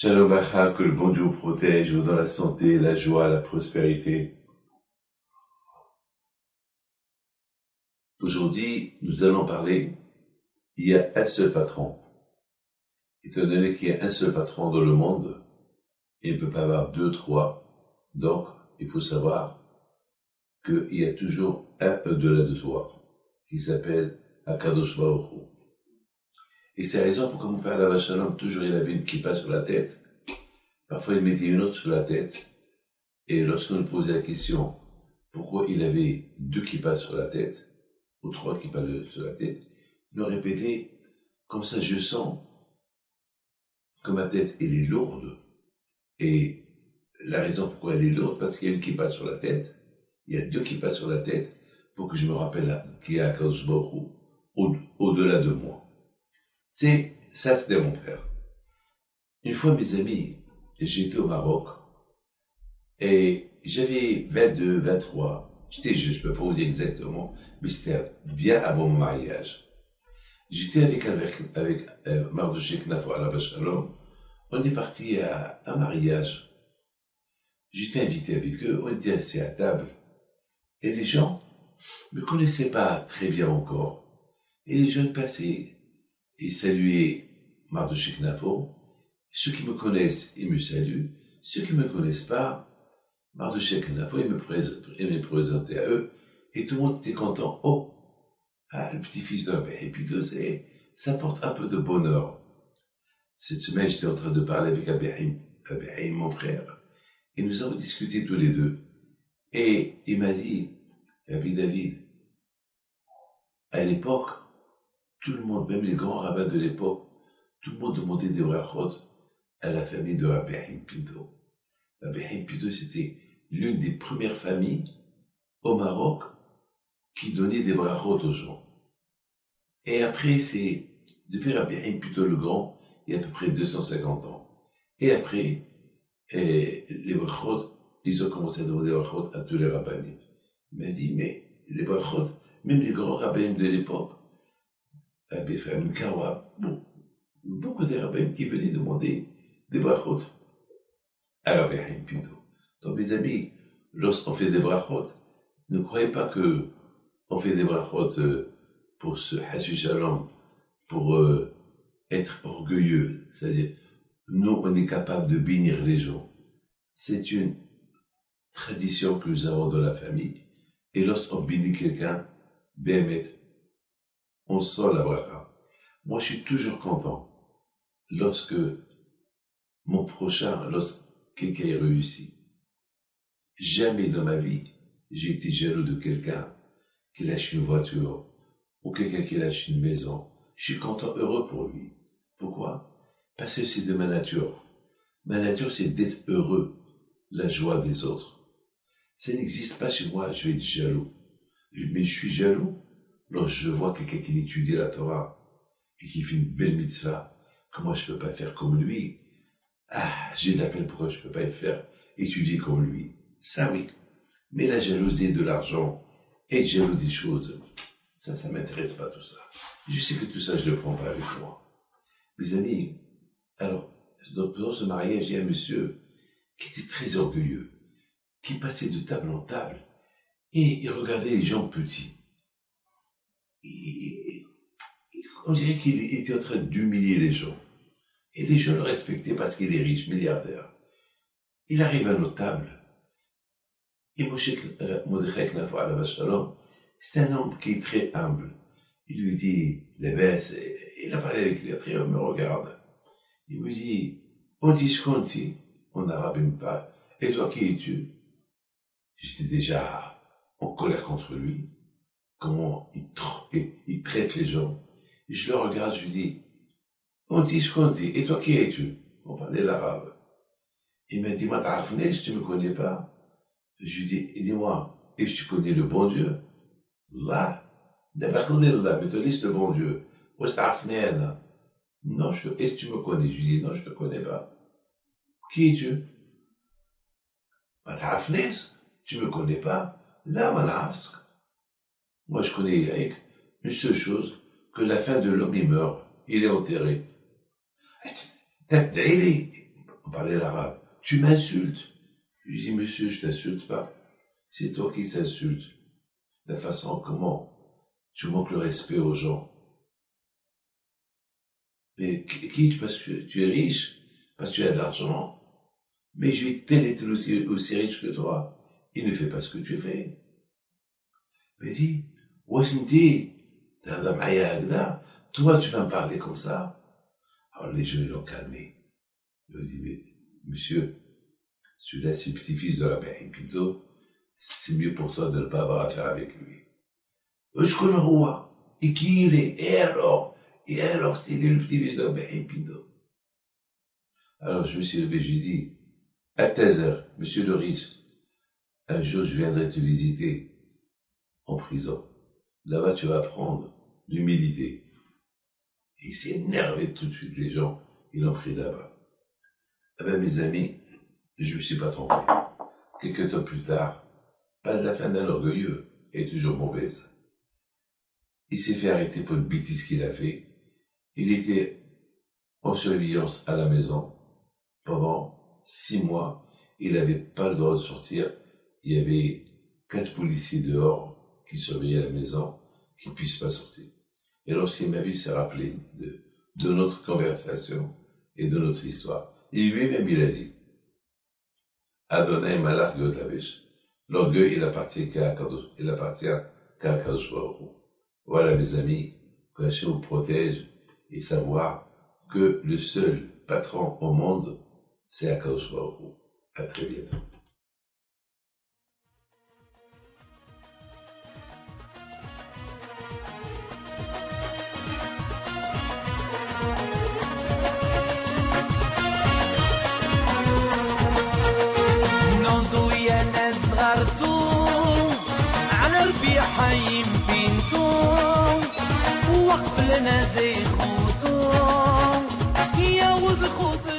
Shalom Acha, que le bon Dieu vous protège dans la santé, la joie, la prospérité. Aujourd'hui, nous allons parler, il y a un seul patron. Étant donné qu'il y a un seul patron dans le monde, il ne peut pas avoir deux, trois. Donc, il faut savoir qu'il y a toujours un au-delà de toi, qui s'appelle Akadosh Baruch Hu. Et c'est la raison pour que mon père Alav Shalom, toujours il avait une kippa sur la tête. Parfois, il mettait une autre sur la tête. Et lorsqu'on lui posait la question, pourquoi il avait deux kippas sur la tête, ou trois kippas sur la tête, il nous répétait, comme ça je sens que ma tête, elle est lourde. Et la raison pourquoi elle est lourde, parce qu'il y a une kippa sur la tête, il y a deux kippas sur la tête, pour que je me rappelle qu'il y a Akadosh Baruch Hu au-delà de moi. Ça, c'était mon père. Une fois, mes amis, j'étais au Maroc, et j'avais 22, 23, j'étais jeune, je ne peux pas vous dire exactement, mais c'était bien avant mon mariage. J'étais avec Mardoché Knafo Alav Shalom, on est parti à un mariage. J'étais invité avec eux, on était assis à table, et les gens ne me connaissaient pas très bien encore. Et les jeunes passaient et saluaient Mardoché Knafo. Ceux qui me connaissent, ils me saluent. Ceux qui ne me connaissent pas, Mardoché Knafo, ils me présentaient à eux, et tout le monde était content. Oh, le petit-fils d'un père. Et puis ça porte un peu de bonheur. Cette semaine, j'étais en train de parler avec Abihim, mon frère, et nous avons discuté tous les deux. Et il m'a dit, Rabbi David, à l'époque, tout le monde, même les grands rabbins de l'époque, tout le monde demandait des brachot à la famille de Abihim Pinto. Abihim Pinto, c'était l'une des premières familles au Maroc qui donnait des brachot aux gens. Et après, depuis Abihim Pinto le Grand, il y a à peu près 250 ans. Et après, les brachot, ils ont commencé à demander des brachot à tous les rabbins. Il m'a dit, mais les brachot, même les grands rabbins de l'époque, Abifam Kawa, beaucoup de rabbins qui venaient demander des brachot à Abihim Pinto. Donc mes amis, lorsqu'on fait des brachot, ne croyez pas que on fait des brachot pour se hassu shalom, pour être orgueilleux. C'est-à-dire, nous, on est capable de bénir les gens. C'est une tradition que nous avons dans la famille. Et lorsqu'on bénit quelqu'un, Béhémet, on sent la bracha. Moi, je suis toujours content lorsque mon prochain, lorsque quelqu'un est réussi. Jamais dans ma vie, j'ai été jaloux de quelqu'un qui lâche une voiture ou quelqu'un qui lâche une maison. Je suis content, heureux pour lui. Pourquoi? Parce que c'est de ma nature. Ma nature, c'est d'être heureux, la joie des autres. Ça n'existe pas chez moi, je vais être jaloux. Mais je suis jaloux lorsque je vois quelqu'un qui étudie la Torah et qui fait une belle mitzvah. Comment je ne peux pas faire comme lui? J'ai de la peine, pourquoi je ne peux pas faire étudier comme lui? Ça oui. Mais la jalousie de l'argent, être jaloux des choses, ça ne m'intéresse pas tout ça. Je sais que tout ça, je ne le prends pas avec moi. Mes amis, alors, dans ce mariage, il y a un monsieur qui était très orgueilleux, qui passait de table en table, et il regardait les gens petits. On dirait qu'il était en train d'humilier les gens. Et les gens le respectaient parce qu'il est riche, milliardaire. Il arrive à notre table. Et Mordechai Knafo Alav Shalom, c'est un homme qui est très humble. Il lui dit, les baisses, il a parlé avec lui, après il me regarde. Il me dit, Odish Konti, en arabe il me parle, et toi qui es-tu? J'étais déjà en colère contre lui, comment il traite les gens. Et je le regarde, je lui dis, Odish Konti, et toi qui es-tu? On parlait l'arabe. Il m'a dit, tu me connais pas? Je lui dis, dis-moi, est-ce que tu connais le bon Dieu? Là, d'abord, mais te laisse le bon Dieu. Non, est-ce que tu me connais? Je lui dis, non, je ne te connais pas. Qui es-tu? Tu me connais pas? Là, moi, je connais avec une seule chose, que la fin de l'homme, il meurt. Il est enterré. on parlait l'arabe. Tu m'insultes. Je lui dis, monsieur, je t'insulte pas. C'est toi qui t'insultes. La façon comment tu manques le respect aux gens. Mais qui, parce que tu es riche, parce que tu as de l'argent, mais je vais tel et tel aussi riche que toi. Il ne fait pas ce que tu fais. Mais dis, Wasinti, toi tu vas me parler comme ça. Alors les gens l'ont calmé. Ils ont dit, mais monsieur, celui-là c'est le petit-fils de Rabbi Pinto, c'est mieux pour toi de ne pas avoir affaire avec lui. Je connais le roi. Et qui il est? Et alors, c'est le petit-fils de Rabbi Pinto. Alors je me suis levé, j'ai dit, à 13h, monsieur le riche, un jour je viendrai te visiter en prison. Là-bas tu vas apprendre l'humilité. Et il s'est énervé tout de suite, les gens, ils l'ont pris là-bas. Eh ben mes amis, je ne me suis pas trompé. Quelques temps plus tard, pas de la fin d'un orgueilleux, et toujours mauvaise. Il s'est fait arrêter pour une bêtise qu'il a fait. Il était en surveillance à la maison pendant 6 mois. Il n'avait pas le droit de sortir. Il y avait 4 policiers dehors qui surveillaient la maison, qui ne puissent pas sortir. Et lorsqu'il m'a vu, s'est rappelé de notre conversation et de notre histoire. Et lui-même, il a dit, Adonai Malach Gotavish. L'orgueil, il appartient qu'à Kadosh Baruch Hu. Voilà, mes amis, que Hachem vous protège et savoir que le seul patron au monde, c'est Akadosh Baruch Hu. À très bientôt. حي بنتو وقف لنا زي خوتو يا وز خوتو